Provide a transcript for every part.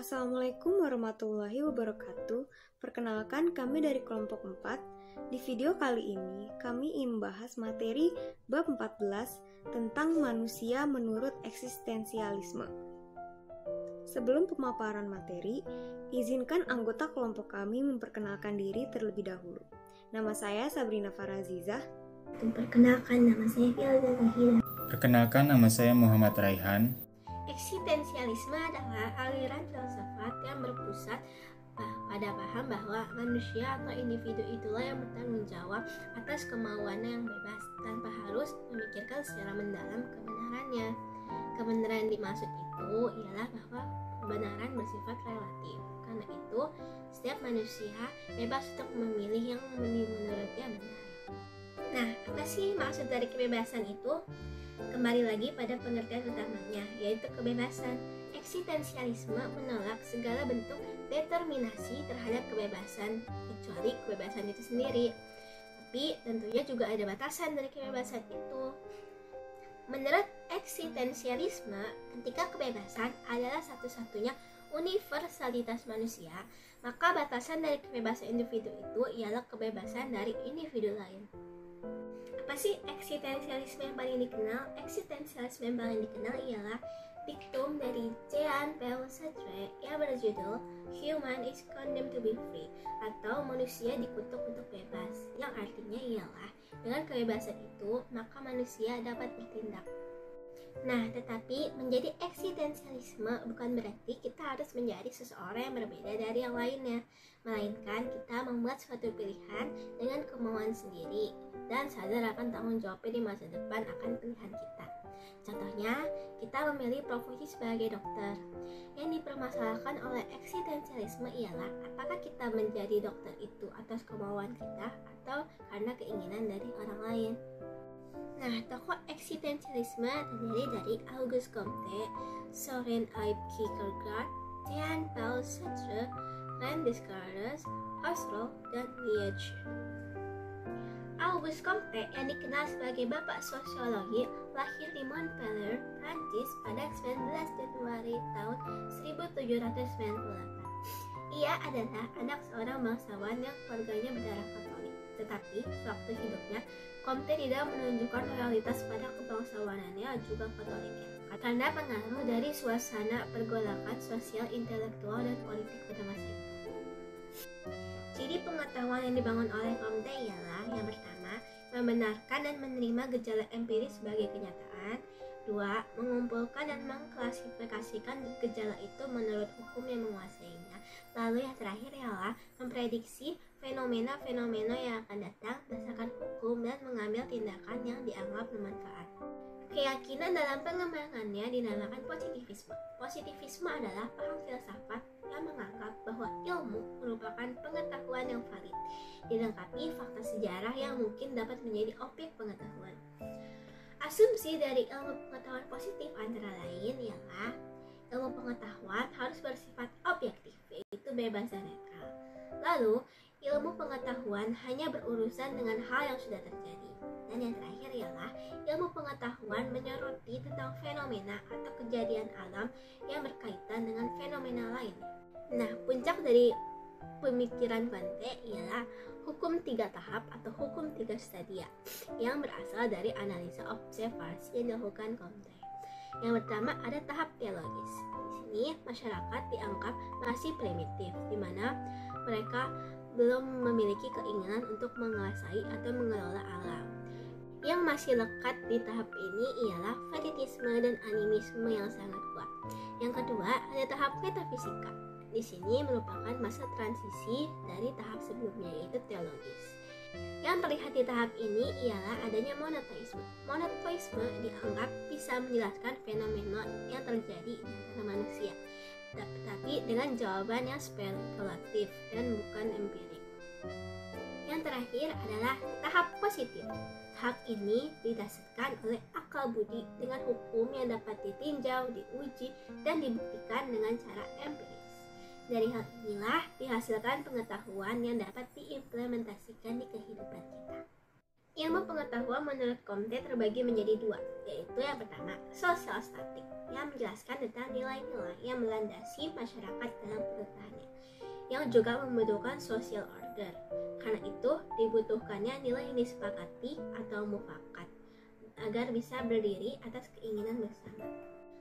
Assalamualaikum warahmatullahi wabarakatuh. Perkenalkan, kami dari kelompok 4. Di video kali ini, kami ingin membahas materi bab 14 tentang manusia menurut eksistensialisme. Sebelum pemaparan materi, izinkan anggota kelompok kami memperkenalkan diri terlebih dahulu. Nama saya Sabrina Farazizah. Perkenalkan, nama saya Filza Zahira. Perkenalkan, nama saya Muhammad Raihan. Eksistensialisme adalah aliran filsafat yang berpusat pada paham bahwa manusia atau individu itulah yang bertanggung jawab atas kemauannya yang bebas tanpa harus memikirkan secara mendalam kebenarannya. Kebenaran dimaksud itu ialah bahwa kebenaran bersifat relatif. Karena itu, setiap manusia bebas untuk memilih yang menurutnya benar. Nah, apa sih maksud dari kebebasan itu? Kembali lagi pada pengertian utamanya, yaitu kebebasan. Eksistensialisme menolak segala bentuk determinasi terhadap kebebasan, kecuali kebebasan itu sendiri. Tapi tentunya juga ada batasan dari kebebasan itu. Menurut eksistensialisme, ketika kebebasan adalah satu-satunya universalitas manusia, maka batasan dari kebebasan individu itu ialah kebebasan dari individu lain. Apa sih eksistensialisme yang paling dikenal? Eksistensialisme yang paling dikenal ialah diktum dari Jean-Paul Sartre yang berjudul Human is condemned to be free, atau manusia dikutuk untuk bebas, yang artinya ialah dengan kebebasan itu maka manusia dapat bertindak. Nah, tetapi menjadi eksistensialisme bukan berarti kita harus menjadi seseorang yang berbeda dari yang lainnya, melainkan kita membuat suatu pilihan dengan kemauan sendiri dan sadar akan tanggung jawabnya di masa depan akan pilihan kita. Contohnya, kita memilih profesi sebagai dokter. Yang dipermasalahkan oleh eksistensialisme ialah apakah kita menjadi dokter itu atas kemauan kita atau karena keinginan dari orang lain. Nah, tokoh eksistensialisme terdiri dari Auguste Comte, Søren Ive Kierkegaard, Jean-Paul Sartre, René Descartes, Husserl, dan Nietzsche. Auguste Comte yang dikenal sebagai bapak sosiologi lahir di Montpellier, Prancis pada 19 Januari tahun 1798. Ia adalah anak seorang bangsawan yang keluarganya berdarah Katolik. Tetapi sewaktu hidupnya, Comte tidak menunjukkan loyalitas pada kebangsawanannya juga Katoliknya karena pengaruh dari suasana pergolakan sosial, intelektual, dan politik pada masa itu. Ciri pengetahuan yang dibangun oleh Comte ialah yang pertama, membenarkan dan menerima gejala empiris sebagai kenyataan. 2. Mengumpulkan dan mengklasifikasikan gejala itu menurut hukum yang menguasainya. Lalu yang terakhir ialah memprediksi fenomena-fenomena yang akan datang berdasarkan hukum dan mengambil tindakan yang dianggap bermanfaat. Keyakinan dalam pengembangannya dinamakan positivisme. Positivisme adalah paham filsafat yang menganggap bahwa ilmu merupakan pengetahuan yang valid, dilengkapi fakta sejarah yang mungkin dapat menjadi objek pengetahuan. Asumsi dari ilmu pengetahuan positif antara lain ialah ilmu pengetahuan harus bersifat objektif, yaitu bebas dan netral. Lalu, ilmu pengetahuan hanya berurusan dengan hal yang sudah terjadi. Dan yang terakhir ialah ilmu pengetahuan menyoroti tentang fenomena atau kejadian alam yang berkaitan dengan fenomena lainnya. Nah, puncak dari pemikiran Comte ialah hukum 3 tahap atau hukum 3 stadia yang berasal dari analisa observasi yang dilakukan Comte. Yang pertama ada tahap teologis. Di sini masyarakat dianggap masih primitif, di mana mereka belum memiliki keinginan untuk menguasai atau mengelola alam. Yang masih lekat di tahap ini ialah fanatisme dan animisme yang sangat kuat. Yang kedua ada tahap metafisika. Di sini merupakan masa transisi dari tahap sebelumnya, yaitu teologis. Yang terlihat di tahap ini ialah adanya monoteisme. Monoteisme dianggap bisa menjelaskan fenomena yang terjadi di antara manusia, tapi dengan jawaban yang spekulatif dan bukan empirik. Yang terakhir adalah tahap positif. Tahap ini didasarkan oleh akal budi dengan hukum yang dapat ditinjau, diuji, dan dibuktikan dengan cara empiris. Dari hal inilah dihasilkan pengetahuan yang dapat diimplementasikan di kehidupan kita. Ilmu pengetahuan menurut Comte terbagi menjadi dua, yaitu yang pertama, sosial statik, yang menjelaskan tentang nilai-nilai yang melandasi masyarakat dalam pengetahuannya, yang juga membutuhkan social order. Karena itu, dibutuhkannya nilai yang disepakati atau mufakat, agar bisa berdiri atas keinginan bersama.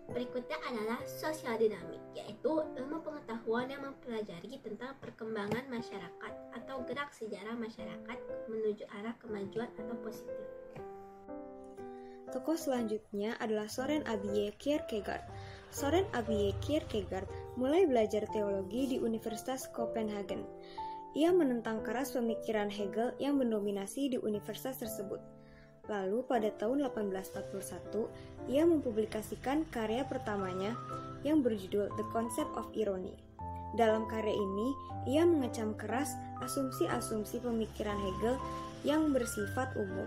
Berikutnya adalah sosial dinamik, yaitu ilmu pengetahuan yang mempelajari tentang perkembangan masyarakat atau gerak sejarah masyarakat menuju arah kemajuan atau positif. Tokoh selanjutnya adalah Søren Abie Kierkegaard. Søren Abie Kierkegaard mulai belajar teologi di Universitas Copenhagen. Ia menentang keras pemikiran Hegel yang mendominasi di universitas tersebut. Lalu pada tahun 1841, ia mempublikasikan karya pertamanya yang berjudul The Concept of Irony. Dalam karya ini, ia mengecam keras asumsi-asumsi pemikiran Hegel yang bersifat umum.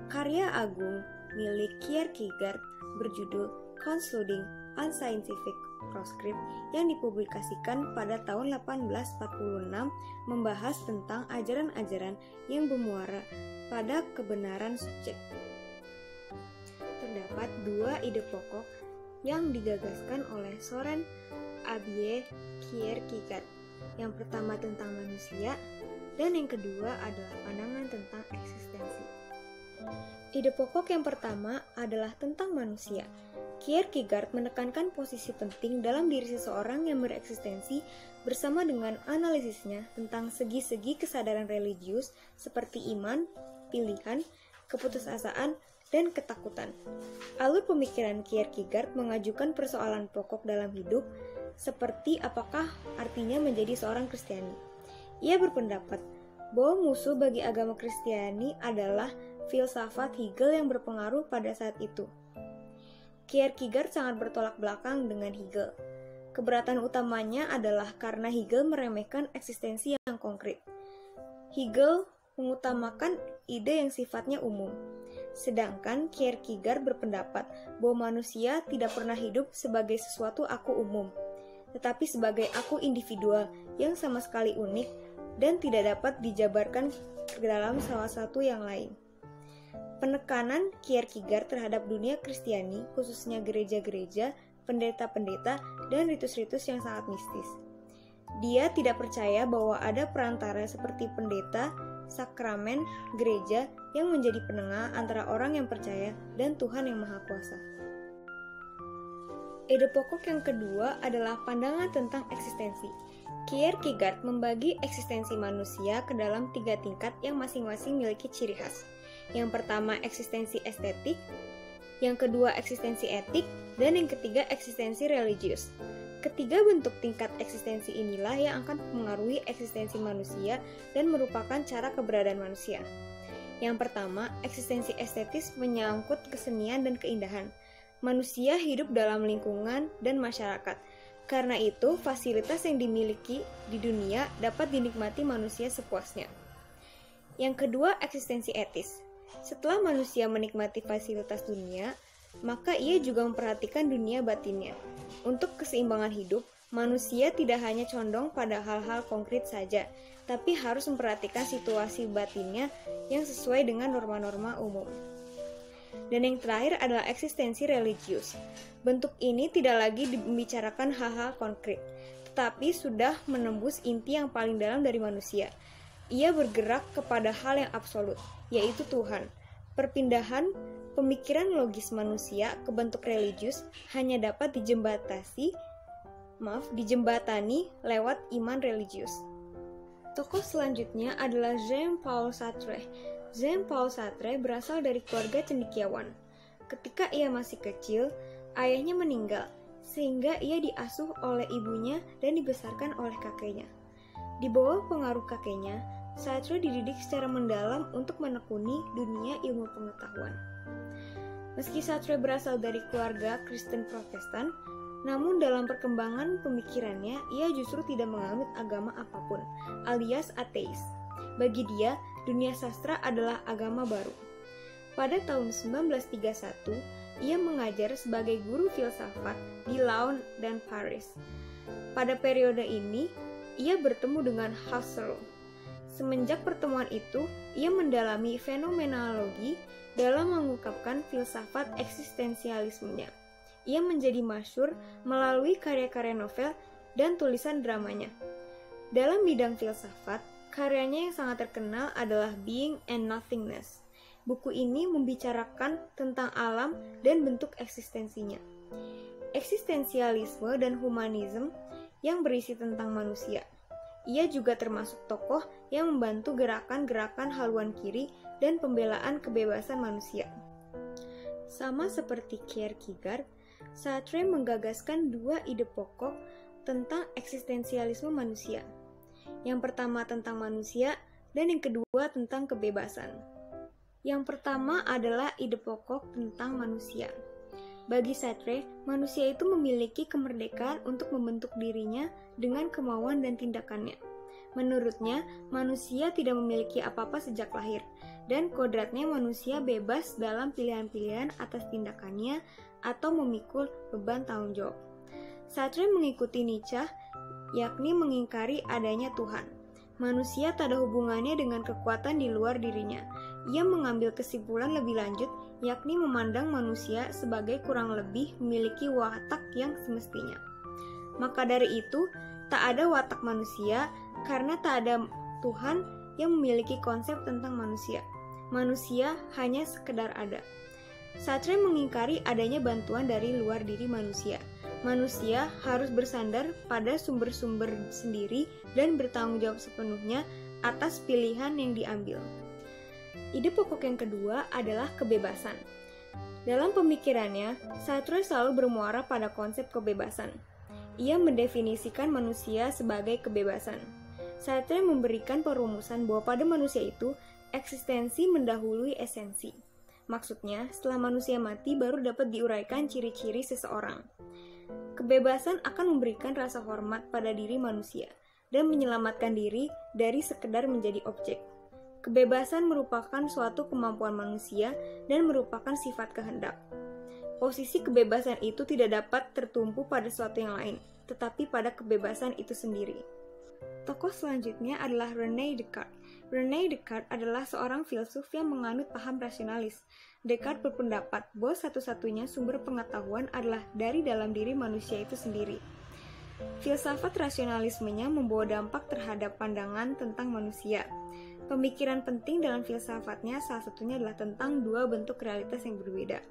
Karya agung milik Kierkegaard berjudul Concluding Unscientific Proscript yang dipublikasikan pada tahun 1846 membahas tentang ajaran-ajaran yang bermuara pada kebenaran subjek. Terdapat dua ide pokok yang digagaskan oleh Søren Abie Kierkegaard. Yang pertama tentang manusia, dan yang kedua adalah pandangan tentang eksistensi. Ide pokok yang pertama adalah tentang manusia. Kierkegaard menekankan posisi penting dalam diri seseorang yang bereksistensi bersama dengan analisisnya tentang segi-segi kesadaran religius seperti iman, pilihan, keputusasaan, dan ketakutan. Alur pemikiran Kierkegaard mengajukan persoalan pokok dalam hidup, seperti apakah artinya menjadi seorang Kristiani. Ia berpendapat bahwa musuh bagi agama Kristiani adalah filsafat Hegel yang berpengaruh pada saat itu. Kierkegaard sangat bertolak belakang dengan Hegel. Keberatan utamanya adalah karena Hegel meremehkan eksistensi yang konkret. Hegel mengutamakan ide yang sifatnya umum. Sedangkan Kierkegaard berpendapat bahwa manusia tidak pernah hidup sebagai sesuatu aku umum, tetapi sebagai aku individual yang sama sekali unik dan tidak dapat dijabarkan ke dalam salah satu yang lain. Penekanan Kierkegaard terhadap dunia Kristiani, khususnya gereja-gereja, pendeta-pendeta, dan ritus-ritus yang sangat mistis. Dia tidak percaya bahwa ada perantara seperti pendeta, sakramen, gereja yang menjadi penengah antara orang yang percaya dan Tuhan yang Maha Kuasa. Ide pokok yang kedua adalah pandangan tentang eksistensi. Kierkegaard membagi eksistensi manusia ke dalam 3 tingkat yang masing-masing memiliki ciri khas. Yang pertama eksistensi estetik, yang kedua eksistensi etik, dan yang ketiga eksistensi religius. Ketiga bentuk tingkat eksistensi inilah yang akan mengaruhi eksistensi manusia dan merupakan cara keberadaan manusia. Yang pertama, eksistensi estetis menyangkut kesenian dan keindahan. Manusia hidup dalam lingkungan dan masyarakat. Karena itu, fasilitas yang dimiliki di dunia dapat dinikmati manusia sepuasnya. Yang kedua, eksistensi etis. Setelah manusia menikmati fasilitas dunia, maka ia juga memperhatikan dunia batinnya. Untuk keseimbangan hidup, manusia tidak hanya condong pada hal-hal konkret saja, tapi harus memperhatikan situasi batinnya yang sesuai dengan norma-norma umum. Dan yang terakhir adalah eksistensi religius. Bentuk ini tidak lagi membicarakan hal-hal konkret, tetapi sudah menembus inti yang paling dalam dari manusia. Ia bergerak kepada hal yang absolut, yaitu Tuhan. Perpindahan pemikiran logis manusia ke bentuk religius hanya dapat dijembatani lewat iman religius. Tokoh selanjutnya adalah Jean-Paul Sartre. Jean-Paul Sartre berasal dari keluarga cendekiawan. Ketika ia masih kecil, ayahnya meninggal, sehingga ia diasuh oleh ibunya dan dibesarkan oleh kakeknya. Di bawah pengaruh kakeknya, Sartre dididik secara mendalam untuk menekuni dunia ilmu pengetahuan. Meski Sartre berasal dari keluarga Kristen Protestan, namun dalam perkembangan pemikirannya, ia justru tidak menganut agama apapun, alias ateis. Bagi dia, dunia sastra adalah agama baru. Pada tahun 1931, ia mengajar sebagai guru filsafat di Lyon dan Paris. Pada periode ini, ia bertemu dengan Husserl. Semenjak pertemuan itu, ia mendalami fenomenologi dalam mengungkapkan filsafat eksistensialismenya. Ia menjadi masyhur melalui karya-karya novel dan tulisan dramanya. Dalam bidang filsafat, karyanya yang sangat terkenal adalah Being and Nothingness. Buku ini membicarakan tentang alam dan bentuk eksistensinya. Eksistensialisme dan humanisme yang berisi tentang manusia. Ia juga termasuk tokoh yang membantu gerakan-gerakan haluan kiri dan pembelaan kebebasan manusia. Sama seperti Kierkegaard, Sartre menggagaskan dua ide pokok tentang eksistensialisme manusia. Yang pertama tentang manusia, dan yang kedua tentang kebebasan. Yang pertama adalah ide pokok tentang manusia. Bagi Sartre, manusia itu memiliki kemerdekaan untuk membentuk dirinya dengan kemauan dan tindakannya. Menurutnya, manusia tidak memiliki apa-apa sejak lahir, dan kodratnya manusia bebas dalam pilihan-pilihan atas tindakannya atau memikul beban tanggung jawab. Sartre mengikuti Nietzsche, yakni mengingkari adanya Tuhan. Manusia tak ada hubungannya dengan kekuatan di luar dirinya. Ia mengambil kesimpulan lebih lanjut, yakni memandang manusia sebagai kurang lebih memiliki watak yang semestinya. Maka dari itu, tak ada watak manusia karena tak ada Tuhan yang memiliki konsep tentang manusia. Manusia hanya sekedar ada. Sartre mengingkari adanya bantuan dari luar diri manusia. Manusia harus bersandar pada sumber-sumber sendiri dan bertanggung jawab sepenuhnya atas pilihan yang diambil. Ide pokok yang kedua adalah kebebasan. Dalam pemikirannya, Sartre selalu bermuara pada konsep kebebasan. Ia mendefinisikan manusia sebagai kebebasan. Sartre memberikan perumusan bahwa pada manusia itu, eksistensi mendahului esensi. Maksudnya, setelah manusia mati baru dapat diuraikan ciri-ciri seseorang. Kebebasan akan memberikan rasa hormat pada diri manusia dan menyelamatkan diri dari sekedar menjadi objek. Kebebasan merupakan suatu kemampuan manusia dan merupakan sifat kehendak. Posisi kebebasan itu tidak dapat tertumpu pada sesuatu yang lain, tetapi pada kebebasan itu sendiri. Tokoh selanjutnya adalah René Descartes. René Descartes adalah seorang filsuf yang menganut paham rasionalis. Descartes berpendapat bahwa satu-satunya sumber pengetahuan adalah dari dalam diri manusia itu sendiri. Filsafat rasionalismenya membawa dampak terhadap pandangan tentang manusia. Pemikiran penting dalam filsafatnya salah satunya adalah tentang dua bentuk realitas yang berbeda.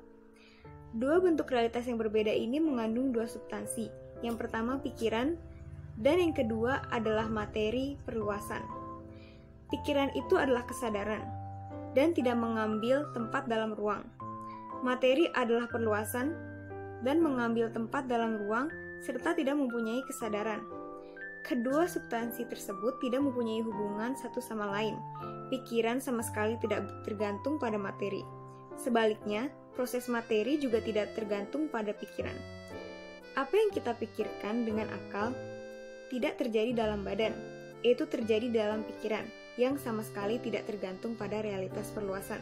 Dua bentuk realitas yang berbeda ini mengandung dua substansi. Yang pertama pikiran, dan yang kedua adalah materi perluasan. Pikiran itu adalah kesadaran, dan tidak mengambil tempat dalam ruang. Materi adalah perluasan, dan mengambil tempat dalam ruang, serta tidak mempunyai kesadaran. Kedua substansi tersebut tidak mempunyai hubungan satu sama lain. Pikiran sama sekali tidak tergantung pada materi. Sebaliknya, proses materi juga tidak tergantung pada pikiran. Apa yang kita pikirkan dengan akal tidak terjadi dalam badan, itu terjadi dalam pikiran, yang sama sekali tidak tergantung pada realitas perluasan.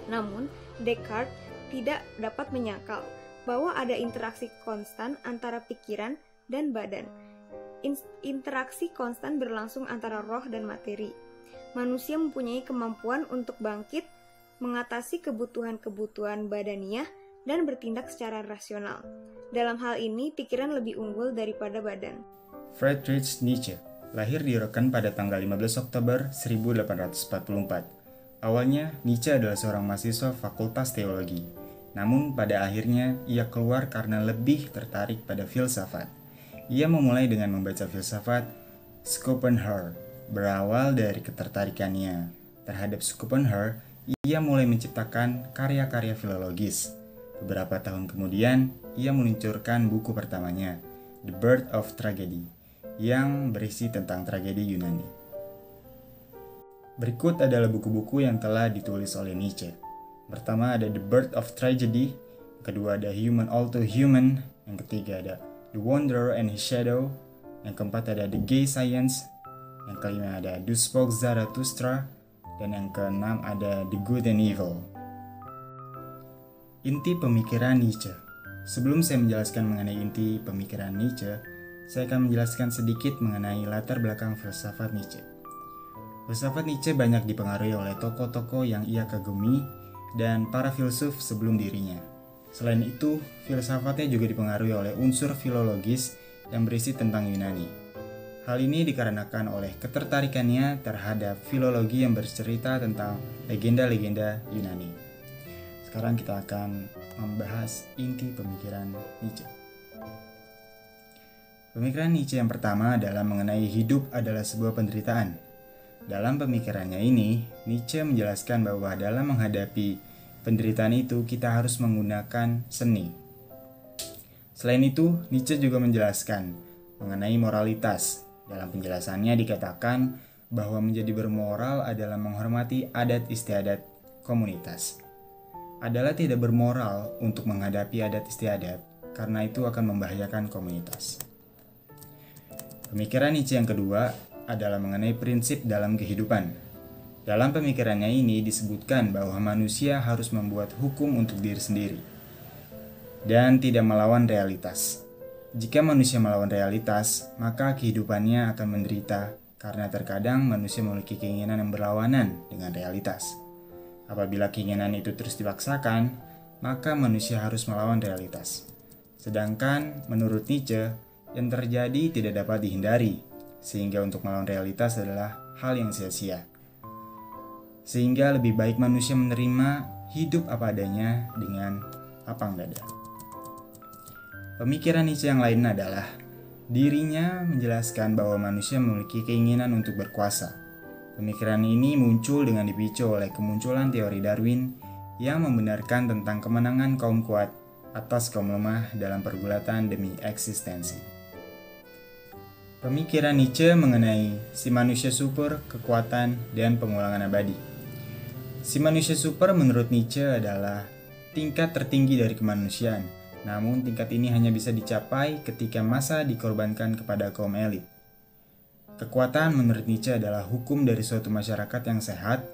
Namun, Descartes tidak dapat menyangkal bahwa ada interaksi konstan antara pikiran dan badan. Interaksi konstan berlangsung antara roh dan materi. Manusia mempunyai kemampuan untuk bangkit, mengatasi kebutuhan-kebutuhan badaniah, dan bertindak secara rasional. Dalam hal ini, pikiran lebih unggul daripada badan. Friedrich Nietzsche lahir di Reken pada tanggal 15 Oktober 1844. Awalnya, Nietzsche adalah seorang mahasiswa Fakultas Teologi. Namun, pada akhirnya ia keluar karena lebih tertarik pada filsafat. Ia memulai dengan membaca filsafat Schopenhauer. Berawal dari ketertarikannya terhadap Schopenhauer, ia mulai menciptakan karya-karya filologis. Beberapa tahun kemudian, ia meluncurkan buku pertamanya, The Birth of Tragedy, yang berisi tentang tragedi Yunani. Berikut adalah buku-buku yang telah ditulis oleh Nietzsche. Pertama ada The Birth of Tragedy, yang kedua ada Human All Too Human, yang ketiga ada The Wanderer and His Shadow, yang keempat ada The Gay Science, yang kelima ada Du Spoke Zarathustra, dan yang keenam ada The Good and Evil. Inti pemikiran Nietzsche. Sebelum saya menjelaskan mengenai inti pemikiran Nietzsche, saya akan menjelaskan sedikit mengenai latar belakang filsafat Nietzsche. Filsafat Nietzsche banyak dipengaruhi oleh tokoh-tokoh yang ia kagumi dan para filsuf sebelum dirinya. Selain itu, filsafatnya juga dipengaruhi oleh unsur filologis yang berisi tentang Yunani. Hal ini dikarenakan oleh ketertarikannya terhadap filologi yang bercerita tentang legenda-legenda Yunani. Sekarang kita akan membahas inti pemikiran Nietzsche. Pemikiran Nietzsche yang pertama adalah mengenai hidup adalah sebuah penderitaan. Dalam pemikirannya ini, Nietzsche menjelaskan bahwa dalam menghadapi penderitaan itu kita harus menggunakan seni. Selain itu, Nietzsche juga menjelaskan mengenai moralitas. Dalam penjelasannya dikatakan bahwa menjadi bermoral adalah menghormati adat istiadat komunitas. Adalah tidak bermoral untuk menghadapi adat istiadat karena itu akan membahayakan komunitas. Pemikiran Nietzsche yang kedua adalah mengenai prinsip dalam kehidupan. Dalam pemikirannya ini disebutkan bahwa manusia harus membuat hukum untuk diri sendiri dan tidak melawan realitas. Jika manusia melawan realitas, maka kehidupannya akan menderita karena terkadang manusia memiliki keinginan yang berlawanan dengan realitas. Apabila keinginan itu terus dipaksakan, maka manusia harus melawan realitas. Sedangkan menurut Nietzsche, yang terjadi tidak dapat dihindari, sehingga untuk melawan realitas adalah hal yang sia-sia. Sehingga lebih baik manusia menerima hidup apa adanya dengan lapang dada. Pemikiran Nietzsche yang lain adalah dirinya menjelaskan bahwa manusia memiliki keinginan untuk berkuasa. Pemikiran ini muncul dengan dipicu oleh kemunculan teori Darwin yang membenarkan tentang kemenangan kaum kuat atas kaum lemah dalam pergulatan demi eksistensi. Pemikiran Nietzsche mengenai si manusia super, kekuatan, dan pengulangan abadi. Si manusia super menurut Nietzsche adalah tingkat tertinggi dari kemanusiaan, namun tingkat ini hanya bisa dicapai ketika massa dikorbankan kepada kaum elit. Kekuatan menurut Nietzsche adalah hukum dari suatu masyarakat yang sehat.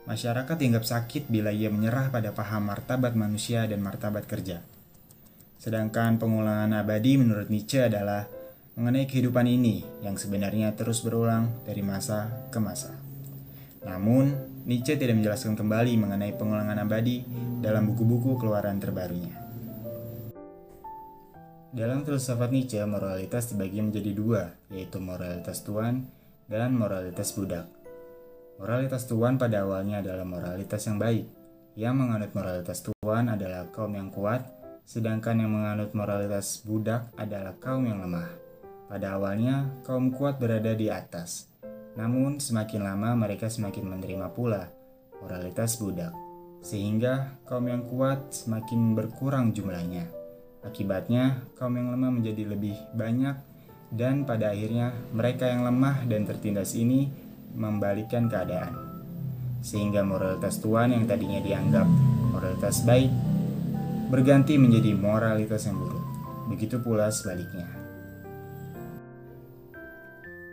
Masyarakat dianggap sakit bila ia menyerah pada paham martabat manusia dan martabat kerja. Sedangkan pengulangan abadi menurut Nietzsche adalah mengenai kehidupan ini yang sebenarnya terus berulang dari masa ke masa. Namun, Nietzsche tidak menjelaskan kembali mengenai pengulangan abadi dalam buku-buku keluaran terbarunya. Dalam filsafat Nietzsche, moralitas dibagi menjadi dua, yaitu moralitas tuan dan moralitas budak. Moralitas tuan pada awalnya adalah moralitas yang baik. Yang menganut moralitas tuan adalah kaum yang kuat, sedangkan yang menganut moralitas budak adalah kaum yang lemah. Pada awalnya, kaum kuat berada di atas. Namun, semakin lama mereka semakin menerima pula moralitas budak. Sehingga, kaum yang kuat semakin berkurang jumlahnya. Akibatnya, kaum yang lemah menjadi lebih banyak dan pada akhirnya mereka yang lemah dan tertindas ini membalikkan keadaan. Sehingga moralitas tuan yang tadinya dianggap moralitas baik berganti menjadi moralitas yang buruk. Begitu pula sebaliknya.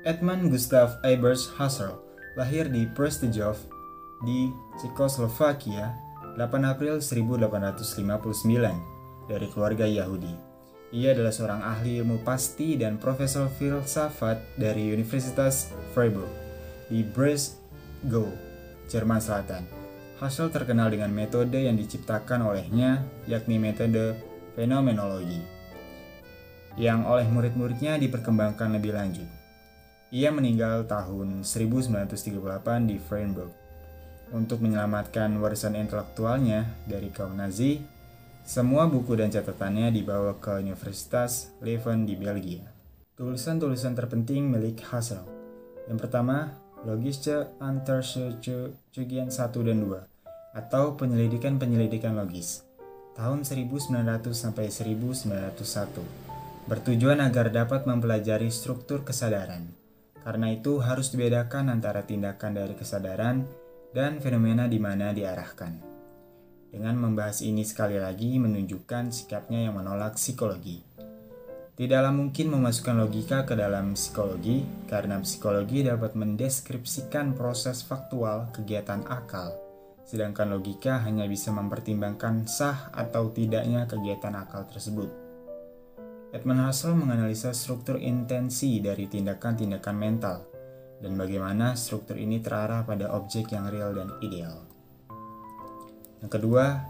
Edmund Gustav Eibers Husserl lahir di Preštějov di Cekoslovakia 8 April 1859 dari keluarga Yahudi. Ia adalah seorang ahli ilmu pasti dan profesor filsafat dari Universitas Freiburg di Breisgau, Jerman Selatan. Husserl terkenal dengan metode yang diciptakan olehnya, yakni metode fenomenologi, yang oleh murid-muridnya diperkembangkan lebih lanjut. Ia meninggal tahun 1938 di Freiburg. Untuk menyelamatkan warisan intelektualnya dari kaum Nazi, semua buku dan catatannya dibawa ke Universitas Leuven di Belgia. Tulisan-tulisan terpenting milik Husserl. Yang pertama, Logische Untersuchungen 1 dan 2, atau penyelidikan-penyelidikan logis, tahun 1900 sampai 1901, bertujuan agar dapat mempelajari struktur kesadaran. Karena itu harus dibedakan antara tindakan dari kesadaran dan fenomena di mana diarahkan. Dengan membahas ini sekali lagi menunjukkan sikapnya yang menolak psikologi. Tidaklah mungkin memasukkan logika ke dalam psikologi karena psikologi dapat mendeskripsikan proses faktual kegiatan akal, sedangkan logika hanya bisa mempertimbangkan sah atau tidaknya kegiatan akal tersebut. Edmund Husserl menganalisa struktur intensi dari tindakan-tindakan mental. dan bagaimana struktur ini terarah pada objek yang real dan ideal. Yang kedua,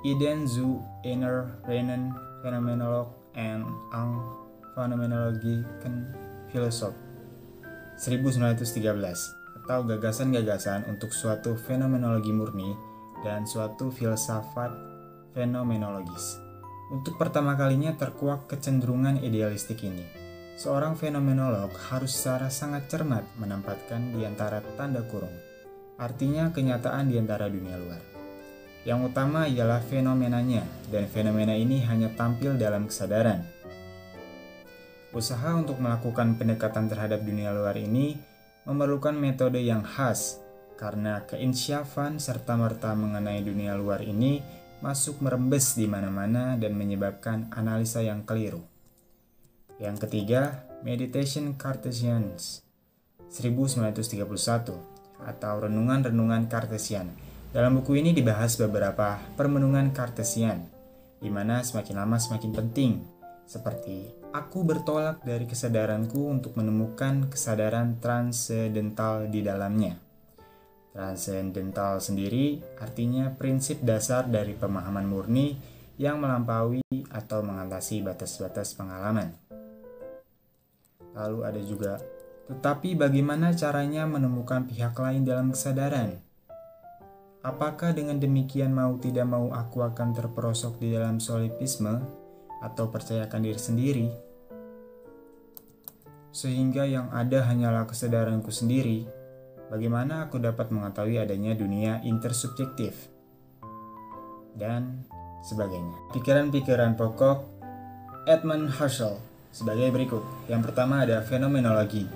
Iden zu einer reinen Phänomenolog and ang Phänomenologischen Philosoph 1913, atau gagasan-gagasan untuk suatu fenomenologi murni dan suatu filsafat fenomenologis. Untuk pertama kalinya terkuak kecenderungan idealistik ini. Seorang fenomenolog harus secara sangat cermat menempatkan di antara tanda kurung, artinya kenyataan di antara dunia luar. Yang utama ialah fenomenanya, dan fenomena ini hanya tampil dalam kesadaran. Usaha untuk melakukan pendekatan terhadap dunia luar ini memerlukan metode yang khas, karena keinsyafan serta-merta mengenai dunia luar ini masuk merembes di mana-mana dan menyebabkan analisa yang keliru. Yang ketiga, Meditation Cartesians 1931, atau Renungan-Renungan Kartesian. Dalam buku ini dibahas beberapa permenungan Kartesian, di mana semakin lama semakin penting, seperti aku bertolak dari kesadaranku untuk menemukan kesadaran transendental di dalamnya. Transendental sendiri artinya prinsip dasar dari pemahaman murni yang melampaui atau mengatasi batas-batas pengalaman. Lalu ada juga, tetapi bagaimana caranya menemukan pihak lain dalam kesadaran? Apakah dengan demikian mau tidak mau aku akan terperosok di dalam solipisme atau percayakan diri sendiri? Sehingga yang ada hanyalah kesadaranku sendiri. Bagaimana aku dapat mengetahui adanya dunia intersubjektif? Dan sebagainya. Pikiran-pikiran pokok Edmund Husserl sebagai berikut. Yang pertama ada fenomenologi.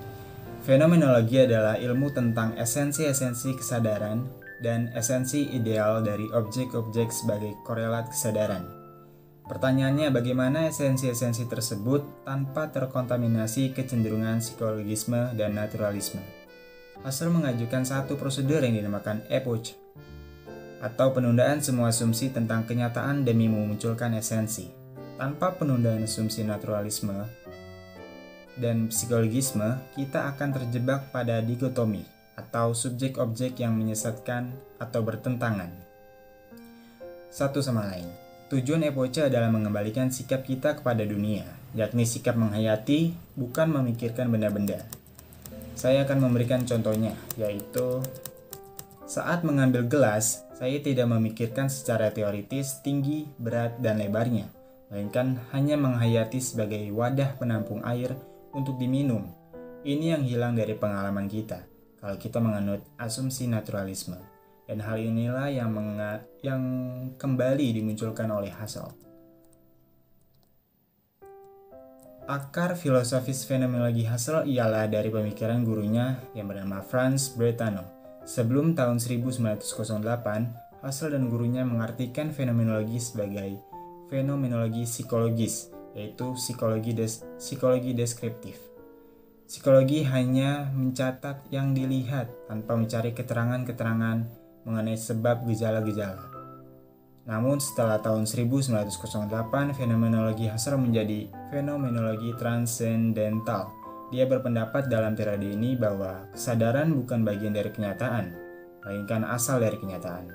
Fenomenologi adalah ilmu tentang esensi-esensi kesadaran dan esensi ideal dari objek-objek sebagai korelat kesadaran. Pertanyaannya, bagaimana esensi-esensi tersebut tanpa terkontaminasi kecenderungan psikologisme dan naturalisme? Husserl mengajukan satu prosedur yang dinamakan epoche, atau penundaan semua asumsi tentang kenyataan demi memunculkan esensi. Tanpa penundaan asumsi naturalisme dan psikologisme, kita akan terjebak pada dikotomi, atau subjek-objek yang menyesatkan atau bertentangan satu sama lain. Tujuan epoche adalah mengembalikan sikap kita kepada dunia, yakni sikap menghayati, bukan memikirkan benda-benda. Saya akan memberikan contohnya, yaitu saat mengambil gelas, saya tidak memikirkan secara teoritis tinggi, berat, dan lebarnya, melainkan hanya menghayati sebagai wadah penampung air untuk diminum. Ini yang hilang dari pengalaman kita kalau kita menganut asumsi naturalisme, dan hal inilah yang kembali dimunculkan oleh Husserl. Akar filosofis fenomenologi Husserl ialah dari pemikiran gurunya yang bernama Franz Brentano. Sebelum tahun 1908, Husserl dan gurunya mengartikan fenomenologi sebagai fenomenologi psikologis, yaitu psikologi deskriptif. Psikologi hanya mencatat yang dilihat tanpa mencari keterangan-keterangan mengenai sebab gejala-gejala. Namun setelah tahun 1908, fenomenologi Husserl menjadi fenomenologi transendental. Dia berpendapat dalam teori ini bahwa kesadaran bukan bagian dari kenyataan, melainkan asal dari kenyataan.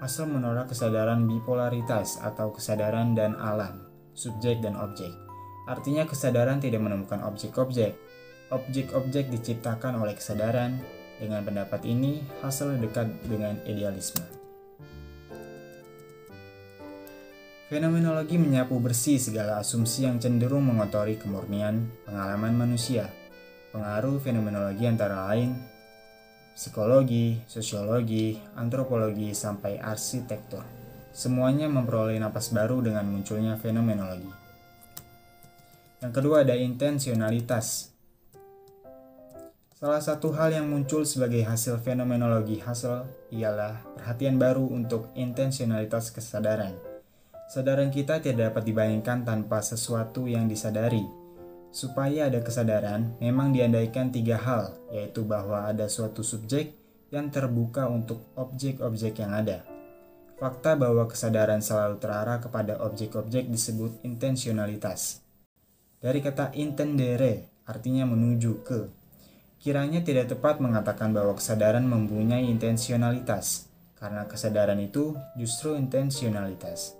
Husserl menolak kesadaran bipolaritas atau kesadaran dan alam, subjek dan objek. Artinya kesadaran tidak menemukan objek-objek. Objek-objek diciptakan oleh kesadaran. Dengan pendapat ini, Husserl dekat dengan idealisme. Fenomenologi menyapu bersih segala asumsi yang cenderung mengotori kemurnian pengalaman manusia. Pengaruh fenomenologi antara lain psikologi, sosiologi, antropologi, sampai arsitektur. Semuanya memperoleh napas baru dengan munculnya fenomenologi. Yang kedua ada intensionalitas. Salah satu hal yang muncul sebagai hasil fenomenologi Husserl ialah perhatian baru untuk intensionalitas kesadaran. Kesadaran kita tidak dapat dibayangkan tanpa sesuatu yang disadari. Supaya ada kesadaran, memang diandaikan tiga hal, yaitu bahwa ada suatu subjek yang terbuka untuk objek-objek yang ada. Fakta bahwa kesadaran selalu terarah kepada objek-objek disebut intensionalitas. Dari kata intendere, artinya menuju ke. Kiranya tidak tepat mengatakan bahwa kesadaran mempunyai intensionalitas, karena kesadaran itu justru intensionalitas.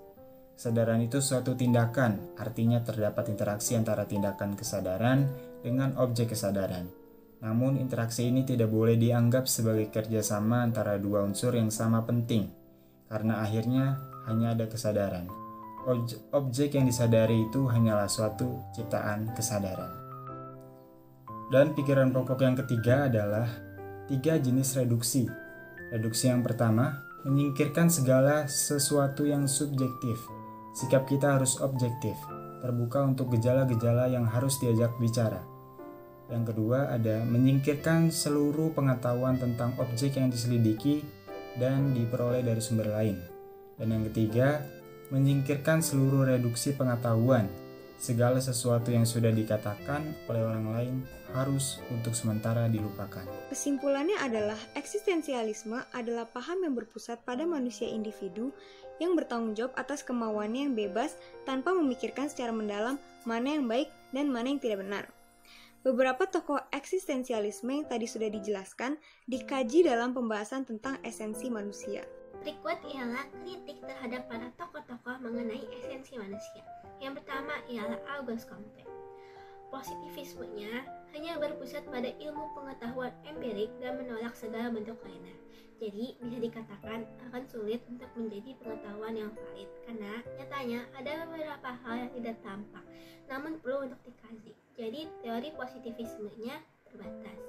Kesadaran itu suatu tindakan, artinya terdapat interaksi antara tindakan kesadaran dengan objek kesadaran. Namun interaksi ini tidak boleh dianggap sebagai kerjasama antara dua unsur yang sama penting, karena akhirnya hanya ada kesadaran. Objek yang disadari itu hanyalah suatu ciptaan kesadaran. Dan pikiran pokok yang ketiga adalah 3 jenis reduksi. Reduksi yang pertama, menyingkirkan segala sesuatu yang subjektif. Sikap kita harus objektif, terbuka untuk gejala-gejala yang harus diajak bicara. Yang kedua ada menyingkirkan seluruh pengetahuan tentang objek yang diselidiki dan diperoleh dari sumber lain. Dan yang ketiga, menyingkirkan seluruh reduksi pengetahuan. Segala sesuatu yang sudah dikatakan oleh orang lain harus untuk sementara dilupakan. Kesimpulannya adalah eksistensialisme adalah paham yang berpusat pada manusia individu yang bertanggung jawab atas kemauannya yang bebas tanpa memikirkan secara mendalam mana yang baik dan mana yang tidak benar. Beberapa tokoh eksistensialisme yang tadi sudah dijelaskan dikaji dalam pembahasan tentang esensi manusia. Berikut ialah kritik terhadap para tokoh-tokoh mengenai esensi manusia. Yang pertama ialah Auguste Comte. Positivismenya hanya berpusat pada ilmu pengetahuan empirik dan menolak segala bentuk lainnya. Jadi bisa dikatakan akan sulit untuk menjadi pengetahuan yang valid karena nyatanya ada beberapa hal yang tidak tampak namun perlu untuk dikaji. Jadi teori positivismenya terbatas.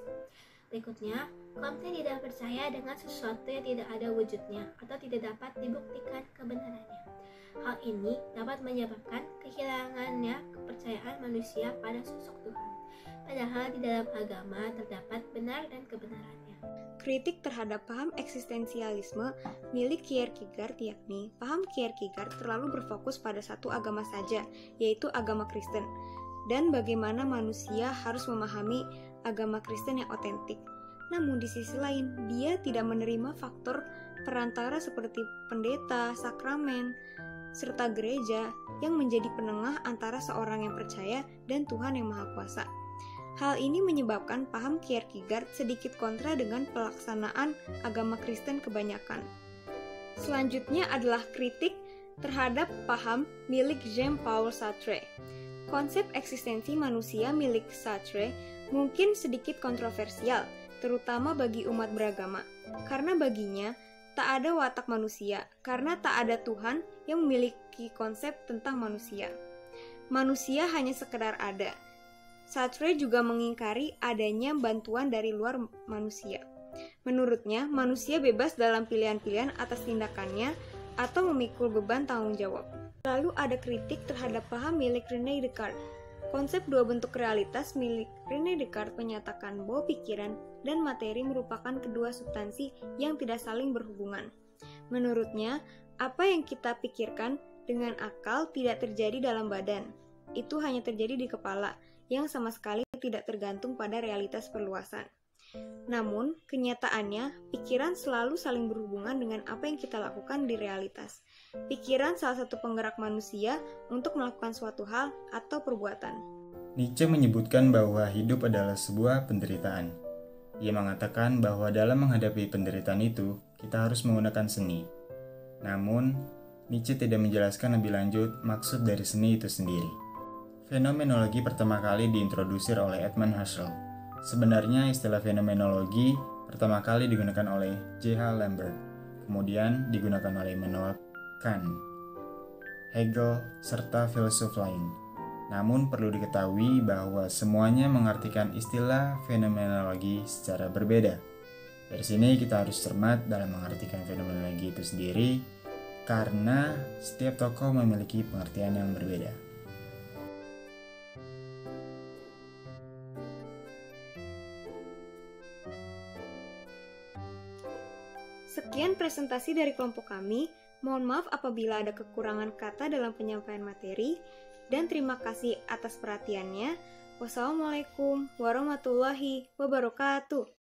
Berikutnya, Comte tidak percaya dengan sesuatu yang tidak ada wujudnya atau tidak dapat dibuktikan kebenarannya. Hal ini dapat menyebabkan kehilangannya kepercayaan manusia pada sosok Tuhan. Padahal di dalam agama terdapat benar dan kebenarannya. Kritik terhadap paham eksistensialisme milik Kierkegaard, yakni paham Kierkegaard terlalu berfokus pada satu agama saja, yaitu agama Kristen, dan bagaimana manusia harus memahami agama Kristen yang otentik. Namun di sisi lain, dia tidak menerima faktor perantara seperti pendeta, sakramen, serta gereja yang menjadi penengah antara seorang yang percaya dan Tuhan yang Maha Kuasa. Hal ini menyebabkan paham Kierkegaard sedikit kontra dengan pelaksanaan agama Kristen kebanyakan. Selanjutnya adalah kritik terhadap paham milik Jean-Paul Sartre. Konsep eksistensi manusia milik Sartre mungkin sedikit kontroversial, terutama bagi umat beragama, karena baginya tak ada watak manusia, karena tak ada Tuhan yang memiliki konsep tentang manusia. Manusia hanya sekedar ada. Sartre juga mengingkari adanya bantuan dari luar manusia. Menurutnya, manusia bebas dalam pilihan-pilihan atas tindakannya atau memikul beban tanggung jawab. Lalu ada kritik terhadap paham milik René Descartes. Konsep dua bentuk realitas milik René Descartes menyatakan bahwa pikiran dan materi merupakan kedua substansi yang tidak saling berhubungan. Menurutnya, apa yang kita pikirkan dengan akal tidak terjadi dalam badan. Itu hanya terjadi di kepala, yang sama sekali tidak tergantung pada realitas perluasan. Namun, kenyataannya, pikiran selalu saling berhubungan dengan apa yang kita lakukan di realitas. Pikiran salah satu penggerak manusia untuk melakukan suatu hal atau perbuatan. Nietzsche menyebutkan bahwa hidup adalah sebuah penderitaan. Ia mengatakan bahwa dalam menghadapi penderitaan itu, kita harus menggunakan seni. Namun, Nietzsche tidak menjelaskan lebih lanjut maksud dari seni itu sendiri. Fenomenologi pertama kali diintrodusir oleh Edmund Husserl. Sebenarnya istilah fenomenologi pertama kali digunakan oleh J.H. Lambert, kemudian digunakan oleh Immanuel Kant, Hegel, serta filsuf lain. Namun perlu diketahui bahwa semuanya mengartikan istilah fenomenologi secara berbeda. Dari sini kita harus cermat dalam mengartikan fenomenologi itu sendiri, karena setiap tokoh memiliki pengertian yang berbeda. Sekian presentasi dari kelompok kami. Mohon maaf apabila ada kekurangan kata dalam penyampaian materi, dan terima kasih atas perhatiannya. Wassalamualaikum warahmatullahi wabarakatuh.